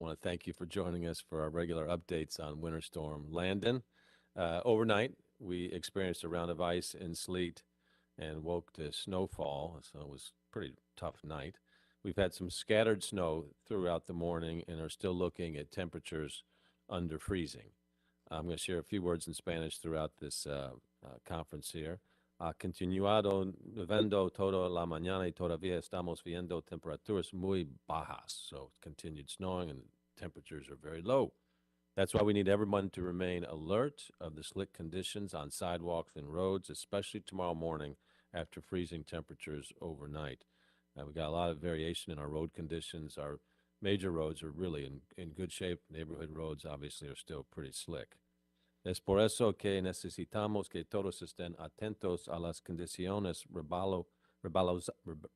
want to thank you for joining us for our regular updates on Winter Storm Landon. Overnight, we experienced a round of ice and sleet and woke to snowfall, so it was a pretty tough night. We've had some scattered snow throughout the morning and are still looking at temperatures under freezing. I'm going to share a few words in Spanish throughout this conference here. Ha continuado nevando toda la mañana y todavía estamos viendo temperaturas muy bajas. So it continued snowing and temperatures are very low. That's why we need everyone to remain alert of the slick conditions on sidewalks and roads, especially tomorrow morning after freezing temperatures overnight. We got a lot of variation in our road conditions. Our major roads are really in good shape. Neighborhood roads obviously are still pretty slick. Es por eso que necesitamos que todos estén atentos a las condiciones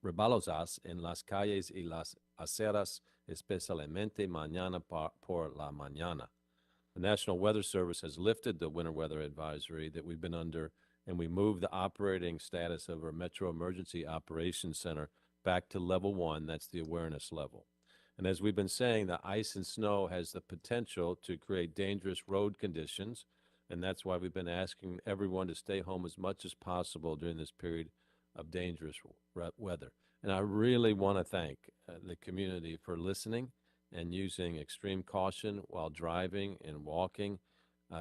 rebalosas en las calles y las aceras, especialmente mañana por la mañana. The National Weather Service has lifted the winter weather advisory that we've been under, and we moved the operating status of our Metro Emergency Operations Center back to level 1. That's the awareness level. And as we've been saying, the ice and snow has the potential to create dangerous road conditions, and that's why we've been asking everyone to stay home as much as possible during this period of dangerous weather. And I really want to thank the community for listening and using extreme caution while driving and walking.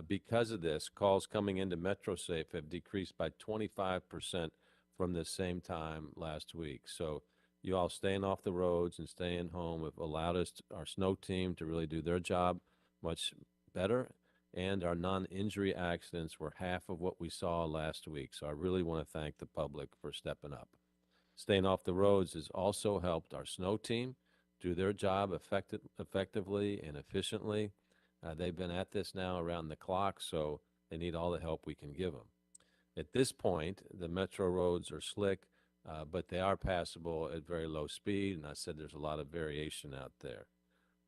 Because of this, calls coming into MetroSafe have decreased by 25% from the same time last week. So you all staying off the roads and staying home have allowed us, our snow team, to really do their job much better. And our non-injury accidents were half of what we saw last week. So I really want to thank the public for stepping up. Staying off the roads has also helped our snow team do their job effectively and efficiently. They've been at this now around the clock, so they need all the help we can give them. At this point, the metro roads are slick, but they are passable at very low speed, and I said there's a lot of variation out there.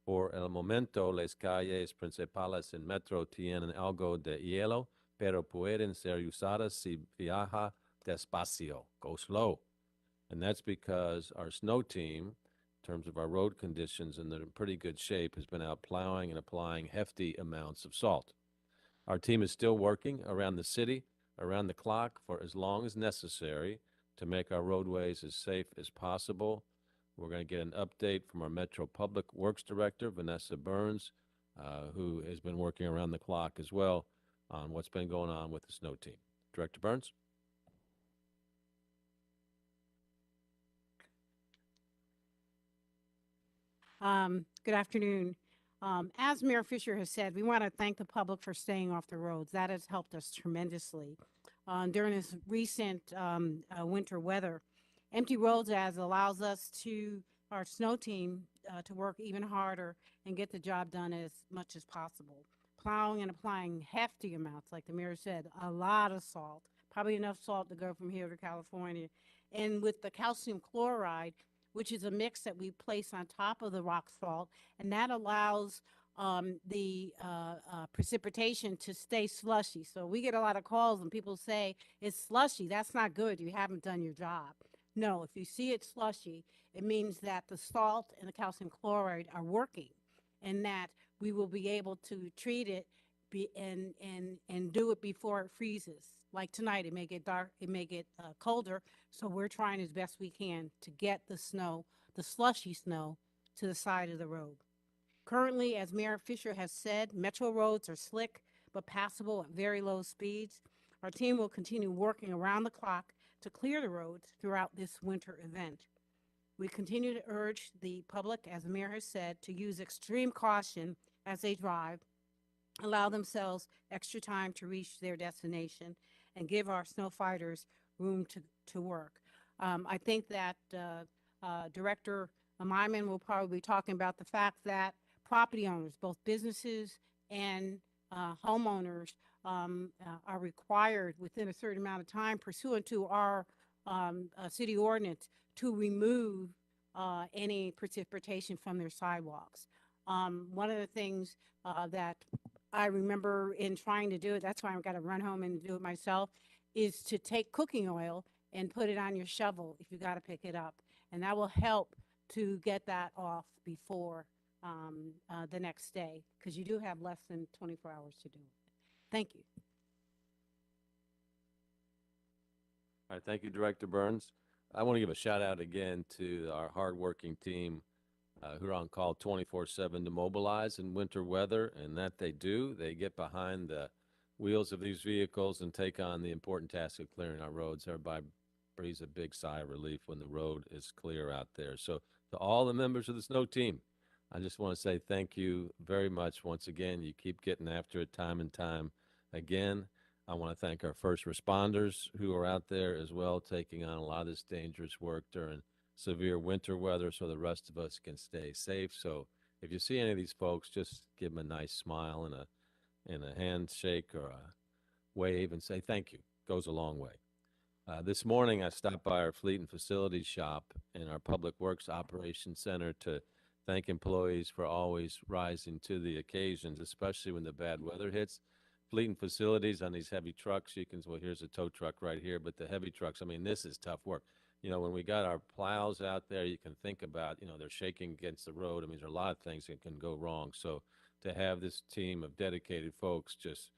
Por el momento, las calles principales en Metro tienen algo de hielo, pero pueden ser usadas si viaja despacio, go slow. And that's because our snow team, in terms of our road conditions, and they're in pretty good shape, has been out plowing and applying hefty amounts of salt. Our team is still working around the city, around the clock, for as long as necessary to make our roadways as safe as possible. We're going to get an update from our Metro Public Works Director, Vanessa Burns, who has been working around the clock as well on what's been going on with the snow team. Director Burns? Good afternoon. As Mayor Fischer has said, we want to thank the public for staying off the roads. That has helped us tremendously. During this recent winter weather, empty roads allows us to, our snow team, to work even harder and get the job done as much as possible. Plowing and applying hefty amounts, like the mayor said, a lot of salt, probably enough salt to go from here to California. And with the calcium chloride, which is a mix that we place on top of the rock salt, and that allows the precipitation to stay slushy. So we get a lot of calls and people say, it's slushy, that's not good, you haven't done your job. No, if you see it slushy, it means that the salt and the calcium chloride are working, and that we will be able to treat it and do it before it freezes. Like tonight, it may get dark, it may get colder, so we're trying as best we can to get the snow, the slushy snow, to the side of the road. Currently, as Mayor Fischer has said, metro roads are slick but passable at very low speeds. Our team will continue working around the clock to clear the roads throughout this winter event. We continue to urge the public, as the mayor has said, to use extreme caution as they drive, allow themselves extra time to reach their destination, and give our snow fighters room to work. I think that Director Myman will probably be talking about the fact that property owners, both businesses and homeowners, are required within a certain amount of time pursuant to our city ordinance to remove any precipitation from their sidewalks. One of the things that I remember in trying to do it, that's why I've got to run home and do it myself, is to take cooking oil and put it on your shovel if you got to pick it up. And that will help to get that off before the next day, because you do have less than 24 hours to do it. Thank you. All right, thank you, Director Burns. I want to give a shout out again to our hardworking team who are on call 24/7 to mobilize in winter weather, and that they do. They get behind the wheels of these vehicles and take on the important task of clearing our roads. Everybody breathes a big sigh of relief when the road is clear out there. So to all the members of the snow team, I just want to say thank you very much once again. You keep getting after it time and time again. I want to thank our first responders who are out there as well, taking on a lot of this dangerous work during severe winter weather so the rest of us can stay safe. So if you see any of these folks, just give them a nice smile and a handshake or a wave and say thank you. Goes a long way. This morning, I stopped by our fleet and facilities shop in our Public Works Operations Center to thank employees for always rising to the occasions, especially when the bad weather hits. Fleet and facilities on these heavy trucks, you can, well, here's a tow truck right here, but the heavy trucks, I mean, this is tough work. You know, when we got our plows out there, you can think about, you know, they're shaking against the road. I mean, there's a lot of things that can go wrong. So to have this team of dedicated folks just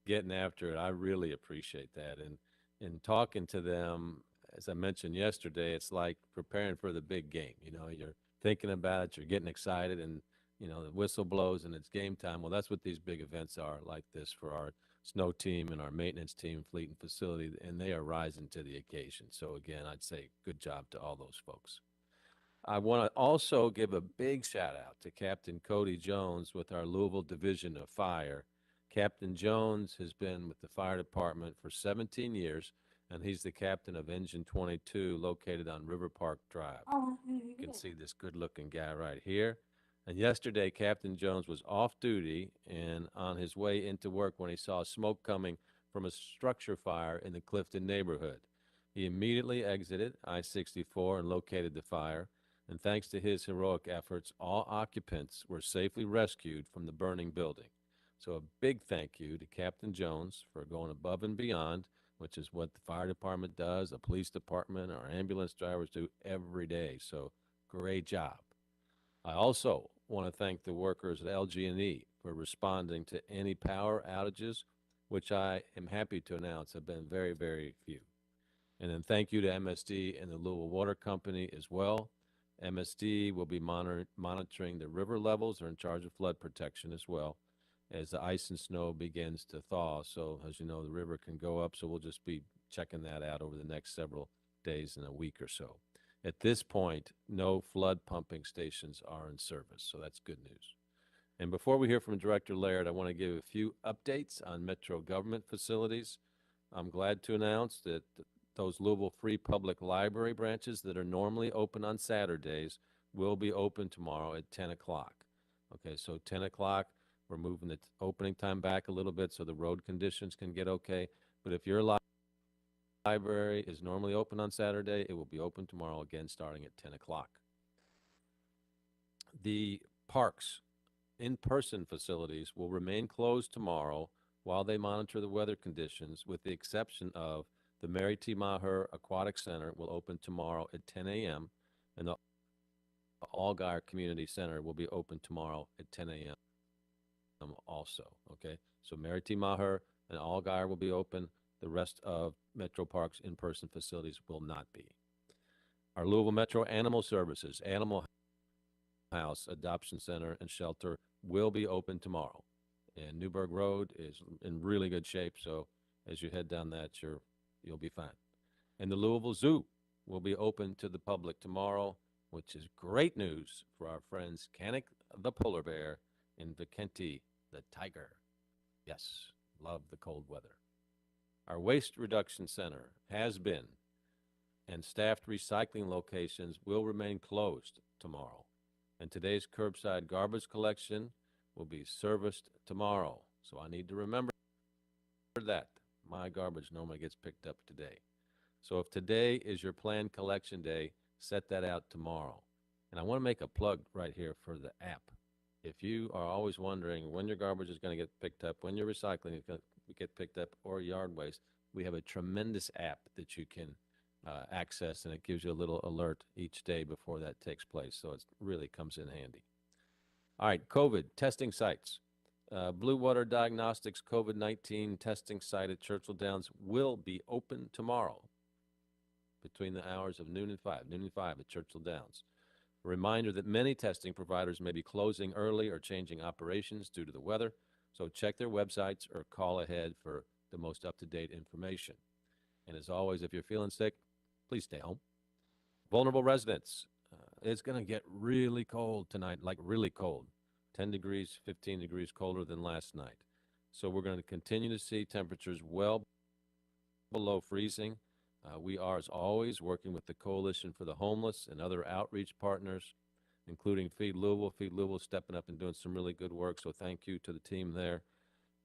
getting after it, I really appreciate that. And in talking to them, as I mentioned yesterday, it's like preparing for the big game. You know, you're thinking about it, you're getting excited, and you know the whistle blows and it's game time. Well, that's what these big events are like this for our snow team and our maintenance team, fleet and facility, and they are rising to the occasion. So again, I'd say good job to all those folks. I want to also give a big shout out to Captain Cody Jones with our Louisville Division of Fire. Captain Jones has been with the fire department for 17 years, and he's the captain of Engine 22 located on River Park Drive. You can see this good-looking guy right here. And yesterday, Captain Jones was off duty and on his way into work when he saw smoke coming from a structure fire in the Clifton neighborhood. He immediately exited I-64 and located the fire. And thanks to his heroic efforts, all occupants were safely rescued from the burning building. So a big thank you to Captain Jones for going above and beyond, which is what the fire department does, the police department, our ambulance drivers do every day. So great job. I also want to thank the workers at LG&E for responding to any power outages, which I am happy to announce have been very, very few. And then thank you to MSD and the Louisville Water Company as well. MSD will be monitoring the river levels. They're in charge of flood protection as well as the ice and snow begins to thaw. So as you know, the river can go up. So we'll just be checking that out over the next several days and a week or so. At this point, no flood pumping stations are in service. So that's good news. And before we hear from Director Laird, I want to give a few updates on Metro government facilities. I'm glad to announce that those Louisville Free Public Library branches that are normally open on Saturdays will be open tomorrow at 10 o'clock. Okay, so 10 o'clock, we're moving the opening time back a little bit so the road conditions can get okay. But if your library is normally open on Saturday, it will be open tomorrow again starting at 10 o'clock. The parks in-person facilities will remain closed tomorrow while they monitor the weather conditions, with the exception of the Mary T. Maher Aquatic Center will open tomorrow at 10 a.m. and the Allgaier Community Center will be open tomorrow at 10 a.m. also, okay? So Mary T. Maher and Allgaier will be open. The rest of Metro Park's in-person facilities will not be. Our Louisville Metro Animal Services, Animal House, Adoption Center, and Shelter will be open tomorrow. And Newburgh Road is in really good shape, so as you head down that, you'll be fine. And the Louisville Zoo will be open to the public tomorrow, which is great news for our friends Canik the polar bear and Vicente the tiger. Yes, love the cold weather. Our waste reduction center has been, and staffed recycling locations will remain closed tomorrow. And today's curbside garbage collection will be serviced tomorrow. So I need to remember that. My garbage normally gets picked up today. So if today is your planned collection day, set that out tomorrow. And I want to make a plug right here for the app. If you are always wondering when your garbage is going to get picked up, when your recycling is going to get picked up, or yard waste, we have a tremendous app that you can access, and it gives you a little alert each day before that takes place. So it really comes in handy. All right, COVID testing sites. Blue Water Diagnostics COVID-19 testing site at Churchill Downs will be open tomorrow between the hours of noon and 5 at Churchill Downs. A reminder that many testing providers may be closing early or changing operations due to the weather, so check their websites or call ahead for the most up-to-date information. And as always, if you're feeling sick, please stay home. Vulnerable residents. It's going to get really cold tonight, like really cold. 10 degrees, 15 degrees colder than last night. So we're going to continue to see temperatures well below freezing. We are, as always, working with the Coalition for the Homeless and other outreach partners, including Feed Louisville. Feed Louisville stepping up and doing some really good work, so thank you to the team there.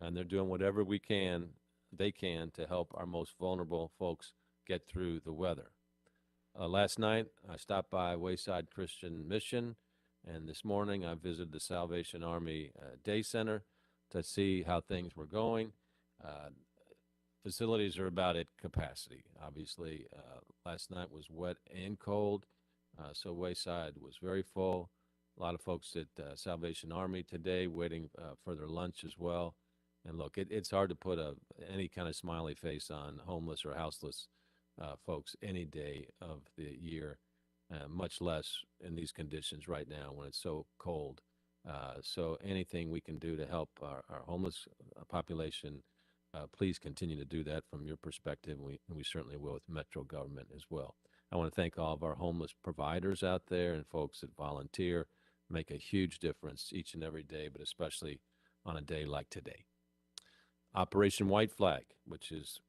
And they're doing whatever they can to help our most vulnerable folks get through the weather. Last night, I stopped by Wayside Christian Mission, and this morning I visited the Salvation Army Day Center to see how things were going. Facilities are about at capacity. Obviously, last night was wet and cold, so Wayside was very full. A lot of folks at Salvation Army today waiting for their lunch as well. And look, it's hard to put any kind of smiley face on homeless or houseless folks any day of the year, much less in these conditions right now when it's so cold. So anything we can do to help our homeless population, please continue to do that from your perspective, and we certainly will with Metro government as well. I want to thank all of our homeless providers out there and folks that volunteer, make a huge difference each and every day, but especially on a day like today. Operation White Flag, which is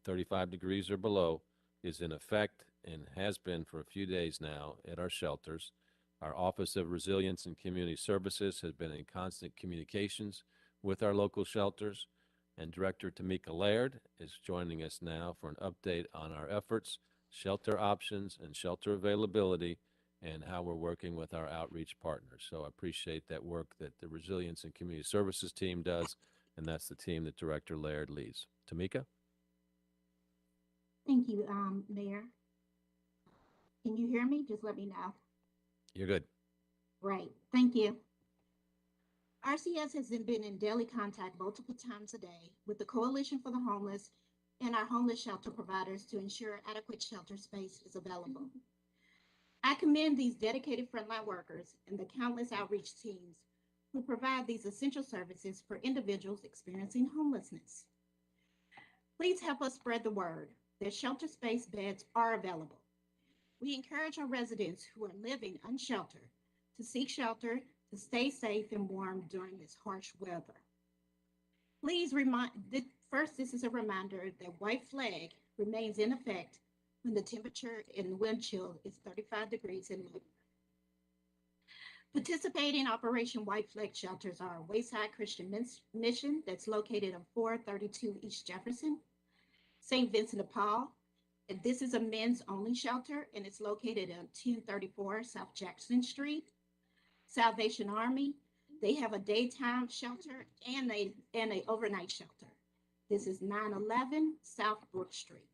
35 degrees or below, is in effect and has been for a few days now at our shelters. Our Office of Resilience and Community Services has been in constant communications with our local shelters, and Director Tamika Laird is joining us now for an update on our efforts, shelter options, and shelter availability, and how we're working with our outreach partners. So I appreciate that work that the Resilience and Community Services team does, and that's the team that Director Laird leads. Tamika? Thank you, Mayor. Can you hear me? Just let me know. You're good. Great. Thank you. RCS has been in daily contact multiple times a day with the Coalition for the Homeless and our homeless shelter providers to ensure adequate shelter space is available. I commend these dedicated frontline workers and the countless outreach teams who provide these essential services for individuals experiencing homelessness. Please help us spread the word that shelter space beds are available. We encourage our residents who are living unsheltered to seek shelter to stay safe and warm during this harsh weather. Please this is a reminder that White Flag remains in effect when the temperature and wind chill is 35 degrees and more. Participating Operation White Flag shelters are Wayside Christian Mission, that's located on 432 East Jefferson, St. Vincent de Paul, and this is a men's only shelter, and it's located on 1034 South Jackson Street. Salvation Army, they have a daytime shelter and a overnight shelter. This is 911 South Brook Street.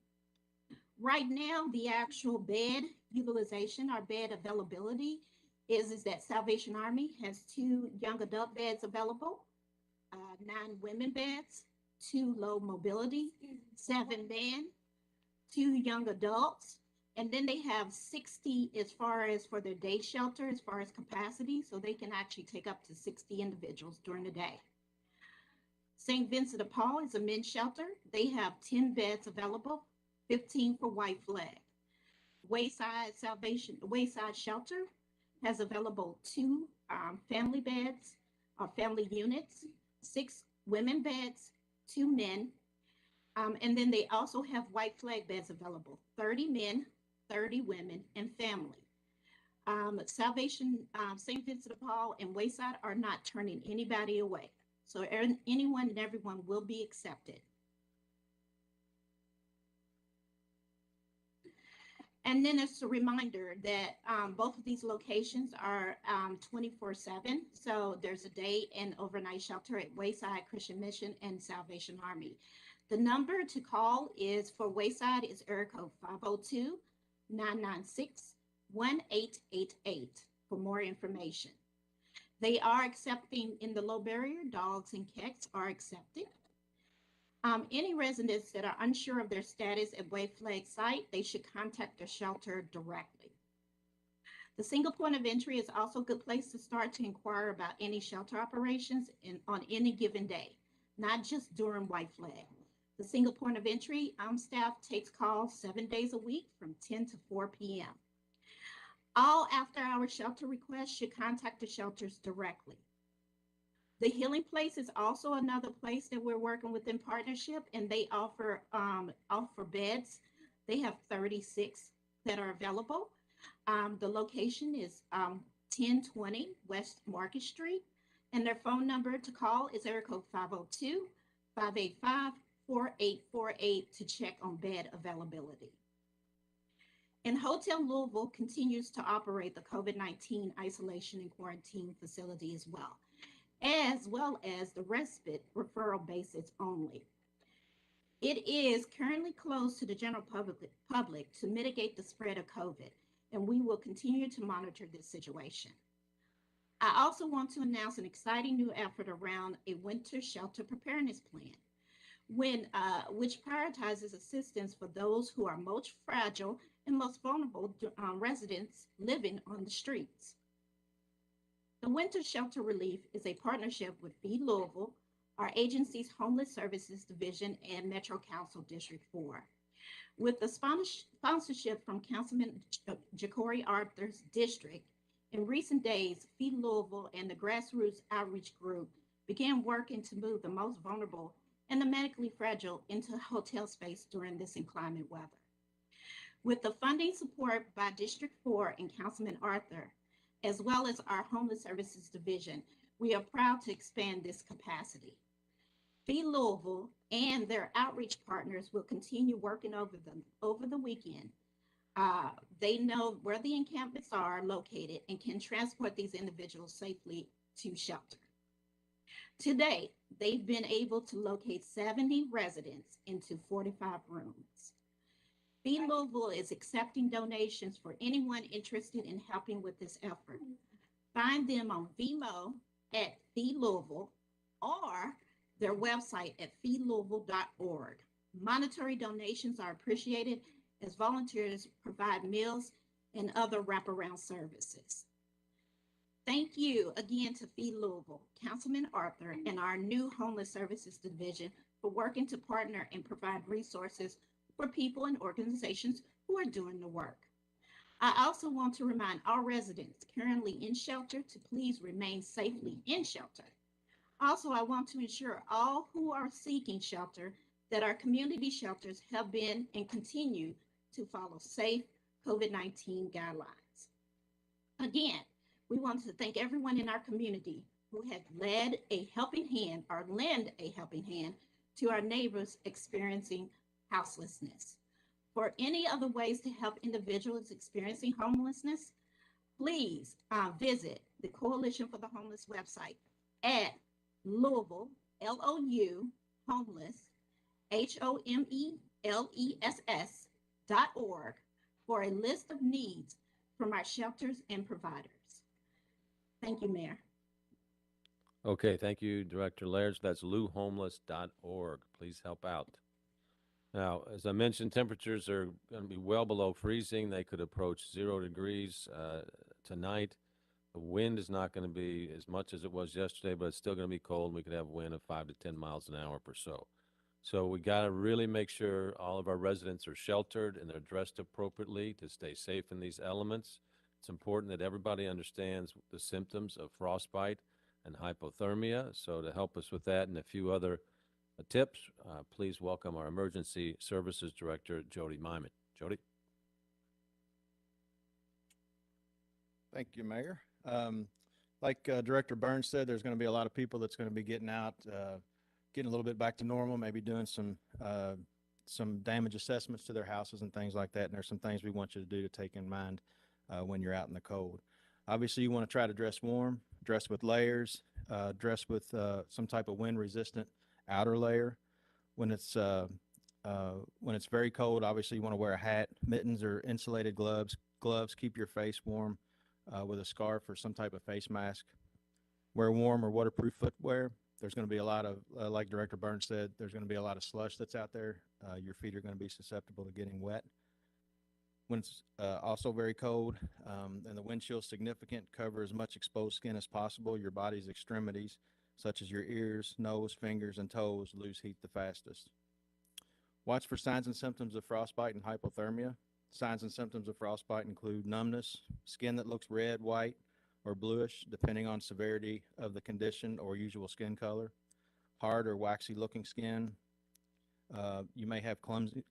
Right now, the actual bed utilization, our bed availability, is that Salvation Army has 2 young adult beds available, 9 women beds, 2 low mobility, 7 men, 2 young adults, and then they have 60 as far as for their day shelter, as far as capacity, so they can actually take up to 60 individuals during the day. St. Vincent de Paul is a men's shelter. They have 10 beds available, 15 for White Flag. Wayside Shelter has available 2 family beds or family units, 6 women beds, 2 men, and then they also have White Flag beds available, 30 men, 30 women, and family. Salvation, St. Vincent de Paul, and Wayside are not turning anybody away. So anyone and everyone will be accepted. And then it's a reminder that both of these locations are 24/7. So there's a day and overnight shelter at Wayside Christian Mission and Salvation Army. The number to call is for Wayside is area code 502-996-1888 for more information. They are accepting in the low barrier, dogs and cats are accepted. Any residents that are unsure of their status at White Flag site, they should contact the shelter directly. The single point of entry is also a good place to start to inquire about any shelter operations on any given day, not just during White Flag. The single point of entry staff takes calls 7 days a week from 10 to 4 p.m. All after-hour shelter requests should contact the shelters directly. The Healing Place is also another place that we're working with in partnership, and they offer beds. They have 36 that are available. The location is 1020 West Market Street, and their phone number to call is area code 502-585-4848 to check on bed availability. And Hotel Louisville continues to operate the COVID-19 isolation and quarantine facility as well as the respite referral basis only. It is currently closed to the general public to mitigate the spread of COVID, and we will continue to monitor this situation. I also want to announce an exciting new effort around a winter shelter preparedness plan, which prioritizes assistance for those who are most fragile and most vulnerable residents living on the streets. The Winter Shelter Relief is a partnership with Feed Louisville, our agency's Homeless Services Division, and Metro Council District 4. With the sponsorship from Councilman Ja'Cory Arthur's district, in recent days, Feed Louisville and the Grassroots Outreach Group began working to move the most vulnerable and the medically fragile into hotel space during this inclement weather. With the funding support by District 4 and Councilman Arthur, as well as our Homeless Services Division, we are proud to expand this capacity. Feed Louisville and their outreach partners will continue working over the weekend. They know where the encampments are located and can transport these individuals safely to shelter. To date, they've been able to locate 70 residents into 45 rooms. Feed Louisville is accepting donations for anyone interested in helping with this effort. Find them on Vimo at Feed Louisville or their website at feedlouisville.org. Monetary donations are appreciated as volunteers provide meals and other wraparound services. Thank you again to Feed Louisville, Councilman Arthur, and our new Homeless Services Division for working to partner and provide resources for people and organizations who are doing the work. I also want to remind our residents currently in shelter to please remain safely in shelter. Also, I want to ensure all who are seeking shelter that our community shelters have been and continue to follow safe COVID-19 guidelines. Again, we want to thank everyone in our community who have lend a helping hand to our neighbors experiencing houselessness. For any other ways to help individuals experiencing homelessness, please visit the Coalition for the Homeless website at Louisville, L-O-U, homeless, HOMELESS.org for a list of needs from our shelters and providers. Thank you, Mayor. Okay, thank you, Director Laird. That's louhomeless.org. Please help out. Now, as I mentioned, temperatures are going to be well below freezing. They could approach 0 degrees tonight. The wind is not going to be as much as it was yesterday, but it's still going to be cold. We could have a wind of 5 to 10 miles an hour or so. So we got to really make sure all of our residents are sheltered and they're dressed appropriately to stay safe in these elements. It's important that everybody understands the symptoms of frostbite and hypothermia. So to help us with that and a few other tips, please welcome our Emergency Services Director, Jody Myman. Jody? Thank you, Mayor. Like Director Burns said, there's going to be a lot of people that's going to be getting out, getting a little bit back to normal, maybe doing some damage assessments to their houses and things like that. And there's some things we want you to do to take in mind when you're out in the cold. Obviously, you want to try to dress warm, dress with layers, dress with some type of wind-resistant outer layer. When it's very cold, obviously you want to wear a hat, mittens, or insulated gloves. Keep your face warm with a scarf or some type of face mask. Wear warm or waterproof footwear. There's going to be a lot of, like Director Burns said, there's going to be a lot of slush that's out there. Your feet are going to be susceptible to getting wet. When it's also very cold and the wind chill is significant, cover as much exposed skin as possible. Your body's extremities, such as your ears, nose, fingers, and toes, lose heat the fastest. Watch for signs and symptoms of frostbite and hypothermia. Signs and symptoms of frostbite include numbness, skin that looks red, white, or bluish, depending on severity of the condition or usual skin color, hard or waxy looking skin. You may have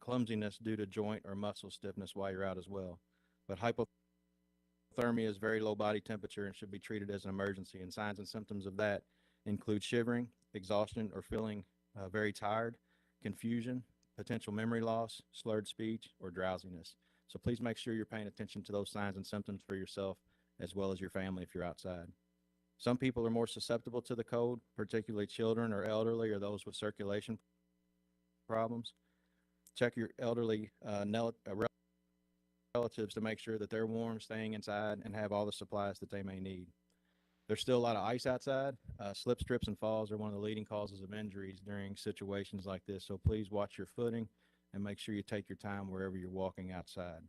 clumsiness due to joint or muscle stiffness while you're out as well. But hypothermia is very low body temperature and should be treated as an emergency. And signs and symptoms of that include shivering, exhaustion, or feeling very tired, confusion, potential memory loss, slurred speech, or drowsiness. So please make sure you're paying attention to those signs and symptoms for yourself as well as your family if you're outside. Some people are more susceptible to the cold, particularly children or elderly or those with circulation problems. Check your elderly relatives to make sure that they're warm, staying inside, and have all the supplies that they may need. There's still a lot of ice outside. Slip, trips, and falls are one of the leading causes of injuries during situations like this. So please watch your footing and make sure you take your time wherever you're walking outside.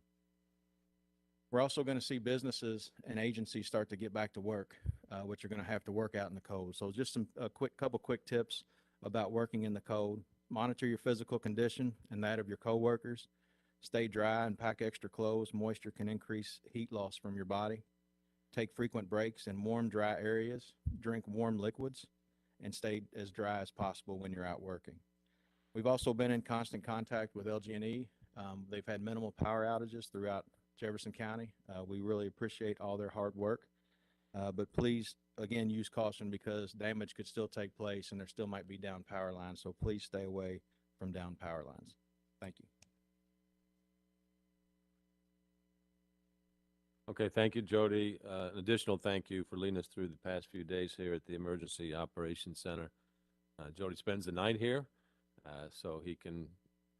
We're also going to see businesses and agencies start to get back to work, which are going to have to work out in the cold. So just couple quick tips about working in the cold. Monitor your physical condition and that of your coworkers. Stay dry and pack extra clothes. Moisture can increase heat loss from your body. Take frequent breaks in warm, dry areas. Drink warm liquids and stay as dry as possible when you're out working. We've also been in constant contact with LG&E. They've had minimal power outages throughout Jefferson County. We really appreciate all their hard work. But please, again, use caution because damage could still take place and there still might be down power lines. So please stay away from down power lines. Thank you. Okay, thank you, Jody. An additional thank you for leading us through the past few days here at the Emergency Operations Center. Jody spends the night here, so he can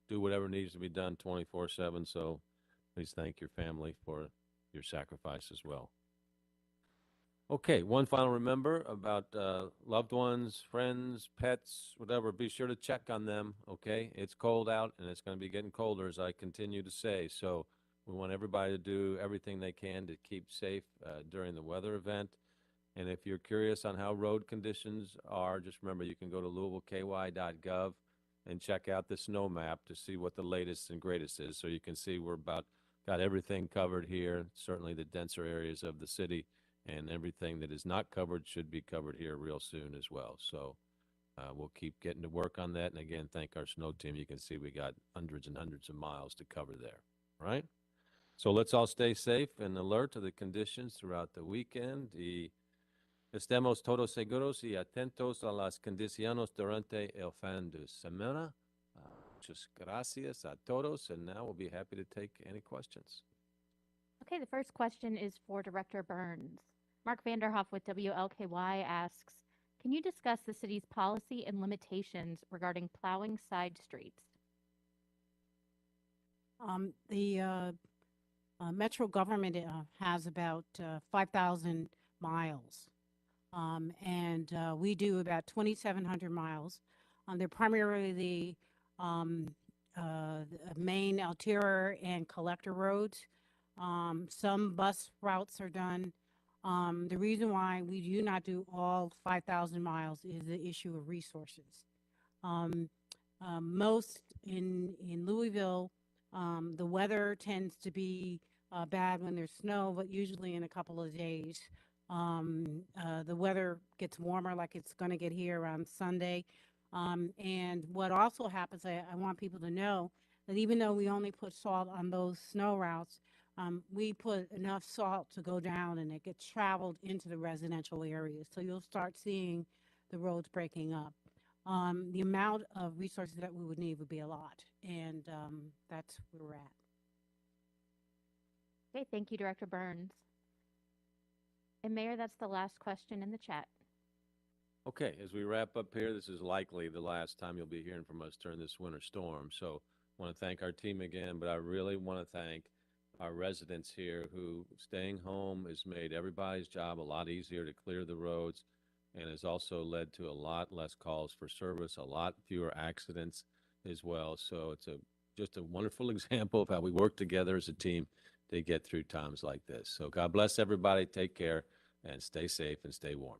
do whatever needs to be done 24/7. So please thank your family for your sacrifice as well. Okay, one final remember about loved ones, friends, pets, whatever. Be sure to check on them, okay? It's cold out, and it's going to be getting colder, as I continue to say. So we want everybody to do everything they can to keep safe during the weather event. And if you're curious on how road conditions are, just remember you can go to louisvilleky.gov and check out the snow map to see what the latest and greatest is. So you can see we're got everything covered here, certainly the denser areas of the city. And everything that is not covered should be covered here real soon as well. So we'll keep getting to work on that. And again, thank our snow team. You can see we got hundreds and hundreds of miles to cover there, right? So let's all stay safe and alert to the conditions throughout the weekend. Y estemos todos seguros y atentos a las condiciones durante el fin de semana. Muchas gracias a todos. And now we'll be happy to take any questions. Okay, the first question is for Director Burns. Mark Vanderhoff with WLKY asks, can you discuss the city's policy and limitations regarding plowing side streets? The Metro government has about 5,000 miles, and we do about 2,700 miles. They're primarily the main arterial and collector roads. Some bus routes are done. The reason why we do not do all 5,000 miles is the issue of resources. Most in Louisville, the weather tends to be bad when there's snow, but usually in a couple of days, the weather gets warmer like it's going to get here around Sunday. And what also happens, I want people to know that even though we only put salt on those snow routes, we put enough salt to go down and it gets traveled into the residential areas. So you'll start seeing the roads breaking up. The amount of resources that we would need would be a lot. And that's where we're at. Okay, thank you, Director Burns. And Mayor, that's the last question in the chat. Okay, as we wrap up here, this is likely the last time you'll be hearing from us during this winter storm. So I want to thank our team again, but I really want to thank our residents here who staying home has made everybody's job a lot easier to clear the roads. and has also led to a lot less calls for service, a lot fewer accidents as well. So it's just a wonderful example of how we work together as a team to get through times like this. So God bless everybody. Take care and stay safe and stay warm.